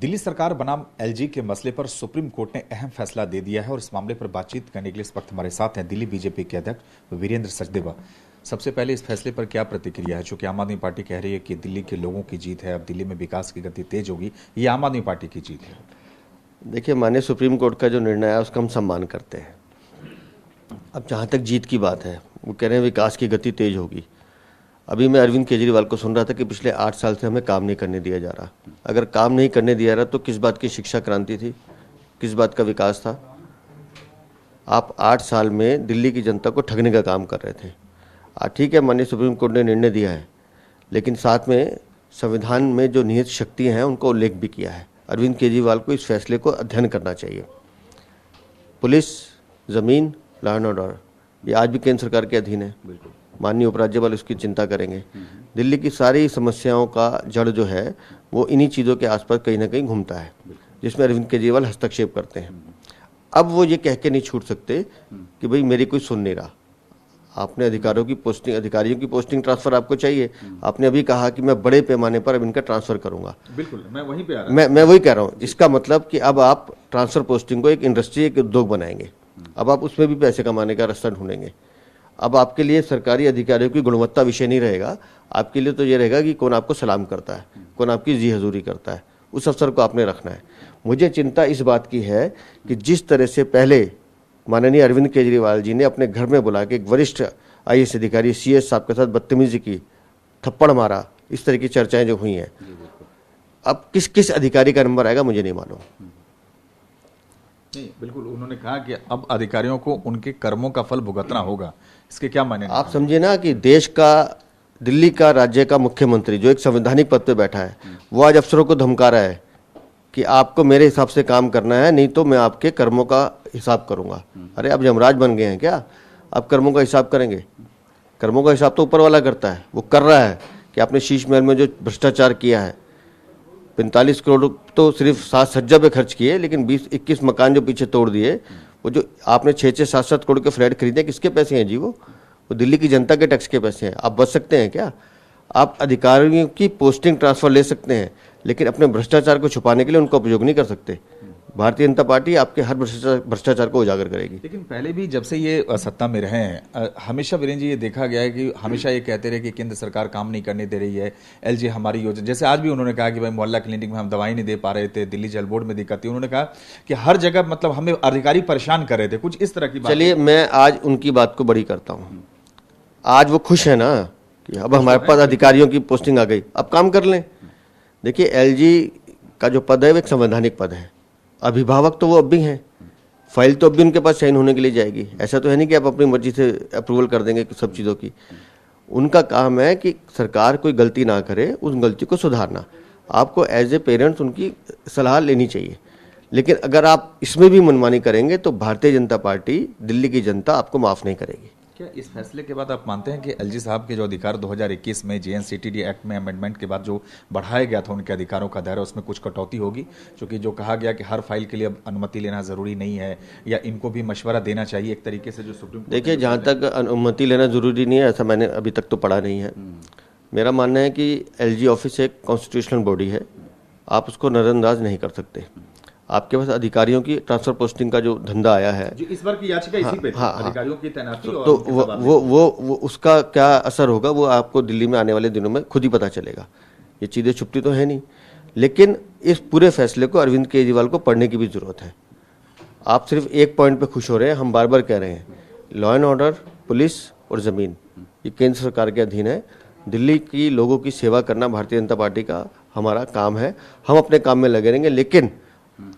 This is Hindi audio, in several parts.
दिल्ली सरकार बनाम एलजी के मसले पर सुप्रीम कोर्ट ने अहम फैसला दे दिया है और इस मामले पर बातचीत करने के लिए इस वक्त हमारे साथ हैं दिल्ली बीजेपी के अध्यक्ष वीरेंद्र सचदेवा। सबसे पहले इस फैसले पर क्या प्रतिक्रिया है? चूंकि आम आदमी पार्टी कह रही है कि दिल्ली के लोगों की जीत है, अब दिल्ली में विकास की गति तेज होगी, ये आम आदमी पार्टी की जीत है। देखिए, माननीय सुप्रीम कोर्ट का जो निर्णय है उसका हम सम्मान करते हैं। अब जहाँ तक जीत की बात है, वो कह रहे हैं विकास की गति तेज होगी। अभी मैं अरविंद केजरीवाल को सुन रहा था कि पिछले 8 साल से हमें काम नहीं करने दिया जा रहा। अगर काम नहीं करने दिया रहा तो किस बात की शिक्षा क्रांति थी, किस बात का विकास था? आप 8 साल में दिल्ली की जनता को ठगने का काम कर रहे थे। ठीक है, माननीय सुप्रीम कोर्ट ने निर्णय दिया है, लेकिन साथ में संविधान में जो निहित शक्तियाँ हैं उनको उल्लेख भी किया है। अरविंद केजरीवाल को इस फैसले को अध्ययन करना चाहिए। पुलिस, ज़मीन, लॉ एंड ऑर्डर, ये आज भी केंद्र सरकार के अधीन है। माननीय उपराज्यपाल उसकी चिंता करेंगे। दिल्ली की सारी समस्याओं का जड़ जो है वो इन्हीं चीज़ों के आसपास कहीं ना कहीं घूमता है, जिसमें अरविंद केजरीवाल हस्तक्षेप करते हैं। अब वो ये कह के नहीं छूट सकते कि भाई मेरी कोई सुन नहीं रहा। आपने अधिकारियों की पोस्टिंग ट्रांसफर आपको चाहिए। आपने अभी कहा कि मैं बड़े पैमाने पर अब इनका ट्रांसफर करूंगा। बिल्कुल, मैं वहीं पे आ रहा मैं वही कह रहा हूँ। इसका मतलब कि अब आप ट्रांसफर पोस्टिंग को एक इंडस्ट्री, एक उद्योग बनाएंगे। अब आप उसमें भी पैसे कमाने का रास्ता ढूंढेंगे। अब आपके लिए सरकारी अधिकारियों की गुणवत्ता विषय नहीं रहेगा। आपके लिए तो ये रहेगा कि कौन आपको सलाम करता है, कौन आपकी जी हजूरी करता है। उस अवसर को आपने रखना है। मुझे चिंता इस बात की है कि जिस तरह से पहले माननीय अरविंद केजरीवाल जी ने अपने घर में बुला के एक वरिष्ठ IAS अधिकारी CS साहब के साथ बदतमीजी की, थप्पड़ मारा, इस तरह की चर्चाएं जो हुई हैं, अब किस किस अधिकारी का नंबर आएगा मुझे नहीं मालूम। नहीं, बिल्कुल, उन्होंने कहा कि अब अधिकारियों को उनके कर्मों का फल भुगतना होगा। इसके क्या मायने? आप समझिए ना कि देश का, दिल्ली का, राज्य का मुख्यमंत्री जो एक संवैधानिक पद पे बैठा है, वो आज अफसरों को धमका रहा है कि आपको मेरे हिसाब से काम करना है, नहीं तो मैं आपके कर्मों का हिसाब करूंगा। अरे आप यमराज बन गए हैं क्या? आप कर्मों का हिसाब करेंगे? कर्मों का हिसाब तो ऊपर वाला करता है। वो कर रहा है कि आपने शीश महल में जो भ्रष्टाचार किया है, 45 करोड़ तो सिर्फ साज सज्जा पे खर्च किए, लेकिन 20-21 मकान जो पीछे तोड़ दिए। वो जो आपने 6-6, 7-7 करोड़ के फ्लैट खरीदे, किसके पैसे हैं जी? वो दिल्ली की जनता के टैक्स के पैसे हैं। आप बच सकते हैं क्या? आप अधिकारियों की पोस्टिंग ट्रांसफर ले सकते हैं, लेकिन अपने भ्रष्टाचार को छुपाने के लिए उनका उपयोग नहीं कर सकते। भारतीय जनता पार्टी आपके हर भ्रष्टाचार को उजागर करेगी। लेकिन पहले भी जब से ये सत्ता में रहे हैं, हमेशा वीरेंद्र जी ये देखा गया है कि हमेशा ये कहते रहे कि केंद्र सरकार काम नहीं करने दे रही है, LG हमारी योजना, जैसे आज भी उन्होंने कहा कि भाई मोहल्ला क्लिनिक में हम दवाई नहीं दे पा रहे थे, दिल्ली जल बोर्ड में दिक्कत थी। उन्होंने कहा कि हर जगह मतलब हमें अधिकारी परेशान कर रहे थे, कुछ इस तरह की बात। चलिए, मैं आज उनकी बात को बड़ी करता हूँ। आज वो खुश है ना कि अब हमारे पास अधिकारियों की पोस्टिंग आ गई, अब काम कर लें। देखिए, LG का जो पद है वो एक संवैधानिक पद है। अभिभावक तो वो अब भी हैं, फाइल तो अब भी उनके पास साइन होने के लिए जाएगी। ऐसा तो है नहीं कि आप अपनी मर्जी से अप्रूवल कर देंगे सब चीज़ों की। उनका काम है कि सरकार कोई गलती ना करे, उस गलती को सुधारना। आपको एज ए पेरेंट्स उनकी सलाह लेनी चाहिए। लेकिन अगर आप इसमें भी मनमानी करेंगे तो भारतीय जनता पार्टी, दिल्ली की जनता आपको माफ़ नहीं करेगी। क्या इस फैसले के बाद आप मानते हैं कि LG साहब के जो अधिकार 2021 में JNCTD एक्ट में अमेंडमेंट के बाद जो बढ़ाया गया था उनके अधिकारों का दायरा, उसमें कुछ कटौती होगी? क्योंकि जो कहा गया कि हर फाइल के लिए अब अनुमति लेना जरूरी नहीं है, या इनको भी मशवरा देना चाहिए एक तरीके से, जो सुप्रीम कोर्ट। देखिए, जहाँ तक अनुमति लेना जरूरी नहीं है, ऐसा मैंने अभी तक तो पढ़ा नहीं है। मेरा मानना है कि LG ऑफिस एक कॉन्स्टिट्यूशनल बॉडी है, आप उसको नजरअंदाज नहीं कर सकते। आपके पास अधिकारियों की ट्रांसफर पोस्टिंग का जो धंधा आया है, इस बार की याचिका इसी पे थी, अधिकारियों की तैनाती, तो वो उसका क्या असर होगा वो आपको दिल्ली में आने वाले दिनों में खुद ही पता चलेगा। ये चीज़ें छुपती तो है नहीं। लेकिन इस पूरे फैसले को अरविंद केजरीवाल को पढ़ने की भी जरूरत है। आप सिर्फ एक पॉइंट पे खुश हो रहे हैं। हम बार बार कह रहे हैं, लॉ एंड ऑर्डर, पुलिस और ज़मीन, ये केंद्र सरकार के अधीन है। दिल्ली की लोगों की सेवा करना भारतीय जनता पार्टी का हमारा काम है। हम अपने काम में लगे रहेंगे। लेकिन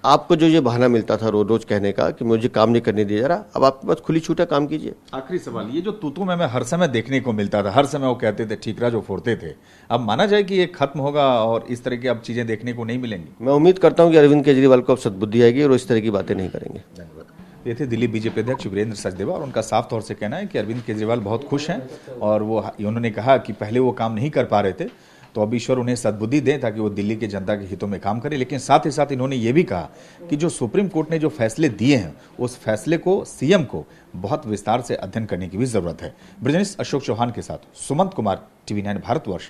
आपको जो ये बहाना मिलता था रोज रोज कहने का कि मुझे काम नहीं करने दिया जा रहा, अब आपके पास खुली छूट है, काम कीजिए। आखिरी सवाल, ये जो तूतू में हर समय देखने को मिलता था, हर समय वो कहते थे ठीकरा जो फोड़ते थे, अब माना जाए कि ये खत्म होगा और इस तरह की अब चीजें देखने को नहीं मिलेंगी? मैं उम्मीद करता हूं कि अरविंद केजरीवाल को अब सद्बुद्धि आएगी और इस तरह की बातें नहीं करेंगे। धन्यवाद। ये थे दिल्ली बीजेपी अध्यक्ष वीरेंद्र सचदेवा, और उनका साफ तौर से कहना है कि अरविंद केजरीवाल बहुत खुश हैं, और वो उन्होंने कहा कि पहले वो काम नहीं कर पा रहे थे, तो अब ईश्वर उन्हें सद्बुद्धि दें ताकि वो दिल्ली के जनता के हितों में काम करें। लेकिन साथ ही साथ इन्होंने ये भी कहा कि जो सुप्रीम कोर्ट ने जो फैसले दिए हैं, उस फैसले को CM को बहुत विस्तार से अध्ययन करने की भी जरूरत है। ब्रिजनेश अशोक चौहान के साथ सुमंत कुमार, TV9 भारतवर्ष।